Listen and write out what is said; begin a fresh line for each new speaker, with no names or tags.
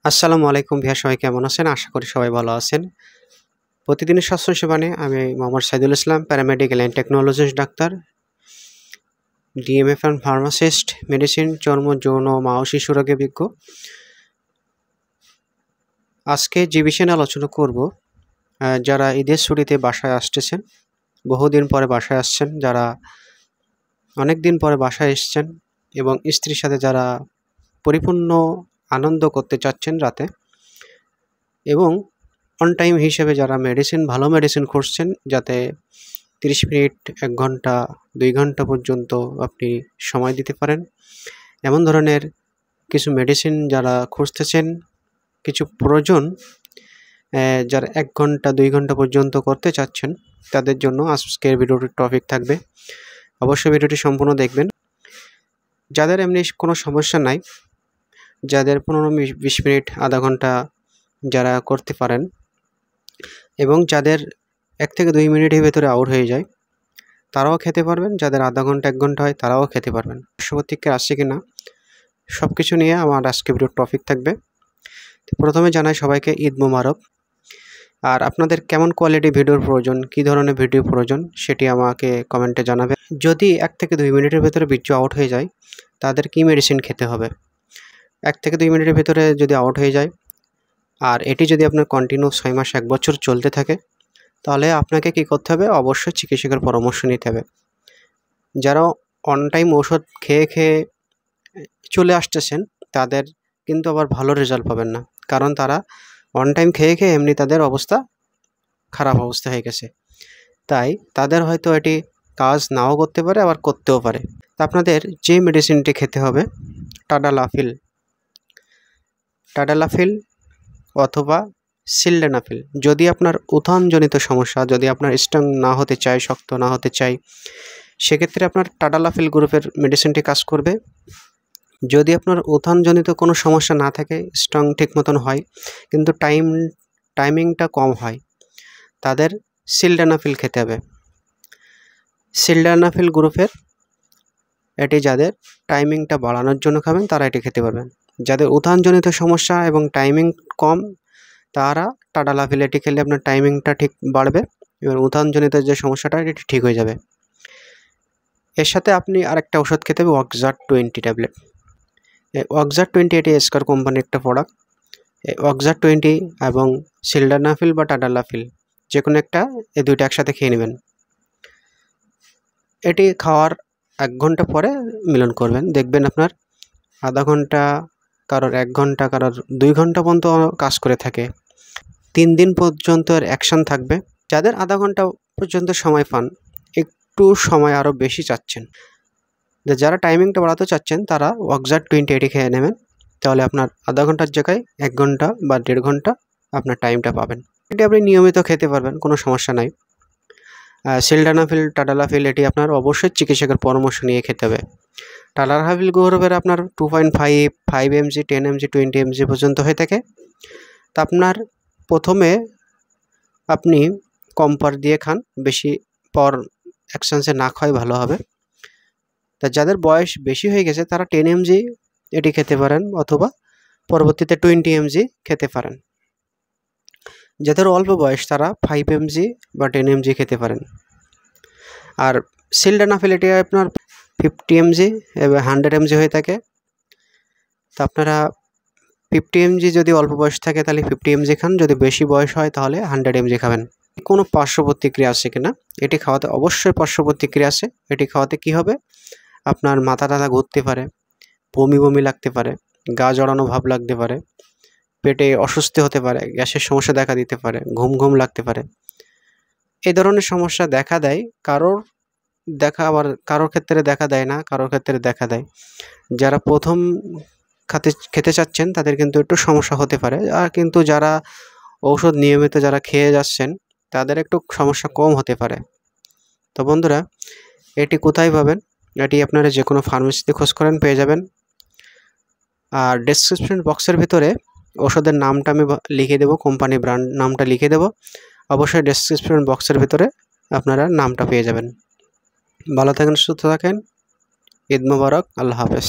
আসসালামু আলাইকুম ভাইয়া, সবাই কেমন আছেন? আশা করি সবাই ভালো আছেন। প্রতিদিনের স্বাস্থ্যসেবা নিয়ে আমি Mohammad Saidul Islam, paramedical and technologist doctor, DMF and pharmacist, medicine, চর্ম, যৌন, মা ও শিশু রোগে বিজ্ঞ। আজকে যে বিষয়ে নিয়ে আলোচনা করব, যারা ঈদের ছুটিতে বাসায় আসতেছেন, বহুদিন পরে বাসায় আসছেন, যারা অনেক দিন পরে বাসায় এসছেন এবং স্ত্রীর সাথে যারা পরিপূর্ণ আনন্দ করতে চাচ্ছেন রাতে, এবং অন টাইম হিসেবে যারা ভালো মেডিসিন খুঁজছেন, যাতে 30 মিনিট, 1 ঘন্টা, 2 ঘন্টা পর্যন্ত আপনি সময় দিতে পারেন, এমন ধরনের কিছু মেডিসিন যারা খুঁজতেছেন, কিছু প্রয়োজন যারা 1 ঘন্টা 2 ঘন্টা পর্যন্ত করতে চাচ্ছেন, তাদের জন্য আজকের ভিডিওটির টপিক থাকবে। অবশ্যই ভিডিওটি সম্পূর্ণ দেখবেন। যাদের এমনি কোনো সমস্যা নাই, যাদের 15-20 মিনিট, আধা ঘন্টা যারা করতে পারেন এবং যাদের 1 থেকে 2 মিনিটের ভেতরে আউট হয়ে যায়, তারাও খেতে পারবেন। যাদের আধা ঘন্টা 1 ঘন্টা হয়, তারাও খেতে পারবেন। পার্শ্বপ্রতিক্রিয়া আসছে কিনা সব কিছু নিয়ে আমার আজকে ভিডিওর টপিক থাকবে। প্রথমে জানাই সবাইকে ঈদ মোবারক। আর আপনাদের কেমন কোয়ালিটি ভিডিওর প্রয়োজন, কী ধরনের ভিডিও প্রয়োজন, সেটি আমাকে কমেন্টে জানাবেন। যদি 1 থেকে 2 মিনিটের ভেতরে বীর্য আউট হয়ে যায়, তাদের কী মেডিসিন খেতে হবে? 1 থেকে 2 মিনিটের ভেতরে যদি আউট হয়ে যায়, আর এটি যদি আপনার কন্টিনিউ 6 মাস 1 বছর চলতে থাকে, তাহলে আপনাকে কী করতে হবে? অবশ্যই চিকিৎসকের পরামর্শ নিতে হবে। যারা অন টাইম ওষুধ খেয়ে চলে আসতেছেন, তাদের কিন্তু আবার ভালো রেজাল্ট পাবেন না, কারণ তারা অন টাইম খেয়ে এমনি তাদের অবস্থা খারাপ অবস্থা হয়ে গেছে। তাই তাদের হয়তো এটি কাজ নাও করতে পারে, আবার করতেও পারে। তা আপনাদের যে মেডিসিনটি খেতে হবে, টাডালাফিল অথবা সিলডেনাফিল। যদি আপনার উত্থানজনিত সমস্যা, যদি আপনার স্ট্রং না হতে চায়, শক্ত না হতে চায়, সেক্ষেত্রে আপনার টাডালাফিল গ্রুপের মেডিসিনটি কাজ করবে। যদি আপনার উত্থানজনিত কোনো সমস্যা না থাকে, স্ট্রং ঠিক মতন হয়, কিন্তু টাইমিংটা কম হয়, তাদের সিলডেনাফিল খেতে হবে। সিলডেনাফিল গ্রুপের এটি যাদের টাইমিংটা বাড়ানোর জন্য খাবেন, তারা এটি খেতে পারবেন। যাদের উত্থানজনিত সমস্যা এবং টাইমিং কম, তারা টাডালাফিল এটি খেলে আপনার টাইমিংটা ঠিক বাড়বে এবং উত্থানজনিত যে সমস্যাটা, এটি ঠিক হয়ে যাবে। এর সাথে আপনি আরেকটা ওষুধ খেতে হবে, অক্সার 20 ট্যাবলেট। অক্সার 20 এটি এসকার কোম্পানির একটা প্রোডাক্ট। অক্সার 20 এবং সিলডেনাফিল বা টাডালাফিল যে কোনো একটা, এই দুইটা একসাথে খেয়ে নেবেন। এটি খাওয়ার 1 ঘন্টা পরে মিলন করবেন, দেখবেন আপনার আধা ঘন্টা, কারোর 1 ঘন্টা, কারোর 2 ঘন্টা পর্যন্ত কাজ করে থাকে। 3 দিন পর্যন্ত এর অ্যাকশান থাকবে। যাদের আধা ঘন্টা পর্যন্ত সময় পান, একটু সময় আরও বেশি চাচ্ছেন, যারা টাইমিংটা বাড়াতে চাচ্ছেন, তারা অক্সার 20 এটি খেয়ে নেবেন। তাহলে আপনার আধা ঘন্টার জায়গায় 1 ঘন্টা বা 1.5 ঘন্টা আপনার টাইমটা পাবেন। এটি আপনি নিয়মিত খেতে পারবেন, কোনো সমস্যা নাই। সিলডেনাফিল, টাডালাফিল এটি আপনার অবশ্যই চিকিৎসকের পরামর্শ নিয়ে খেতে হবে। টাডালাফিল গ্রুপের আপনার 2.5, 5 mg, 10 mg, 20 mg পর্যন্ত হয়ে থাকে। তা আপনার প্রথমে আপনি কম পার দিয়ে খান, বেশি পর একসঙ্গে না খাওয়াই ভালো হবে। তা যাদের বয়স বেশি হয়ে গেছে, তারা 10 mg এটি খেতে পারেন, অথবা পরবর্তীতে 20 mg খেতে পারেন। যাদের অল্প বয়স, তারা 5 mg বা 10 mg খেতে পারেন। আর সিলডেনাফিল এটি আপনার 50 mg এবং 100 mg হয়ে থাকে। তো আপনারা 50 mg যদি অল্প বয়স থাকে, তাহলে 50 mg খান। যদি বেশি বয়স হয়, তাহলে 100 mg খাবেন। কোনো পার্শ্ব প্রতিক্রিয়া আছে কিনা? এটি খাওয়াতে অবশ্যই পার্শ্ব প্রতিক্রিয়া আছে। এটি খাওয়াতে কি হবে? আপনার মাথা টাথা ঘুরতে পারে, বমি লাগতে পারে, গা জড়ানো ভাব লাগতে পারে, পেটে অস্বস্তি হতে পারে, গ্যাসের সমস্যা দেখা দিতে পারে, ঘুম লাগতে পারে। এই ধরনের সমস্যা দেখা দেয়। আবার কারোর ক্ষেত্রে দেখা দেয় না, কারোর ক্ষেত্রে দেখা দেয়। যারা প্রথম খেতে চাচ্ছেন, তাদের কিন্তু একটু সমস্যা হতে পারে। আর কিন্তু যারা ঔষধ নিয়মিত যারা খেয়ে যাচ্ছেন, তাদের একটু সমস্যা কম হতে পারে। তো বন্ধুরা, এটি কোথায় পাবেন? এটি আপনারা যে কোনো ফার্মেসিতে খোঁজ করেন, পেয়ে যাবেন। আর ডেসক্রিপশন বক্সের ভিতরে ওষুধের নামটা আমি লিখে দেবো, কোম্পানি ব্র্যান্ড নামটা লিখে দেবো। অবশ্যই ডেসক্রিপশন বক্সের ভিতরে আপনারা নামটা পেয়ে যাবেন। ভালো থাকেন, সুস্থ থাকেন। ঈদ মোবারক। আল্লাহ হাফেজ।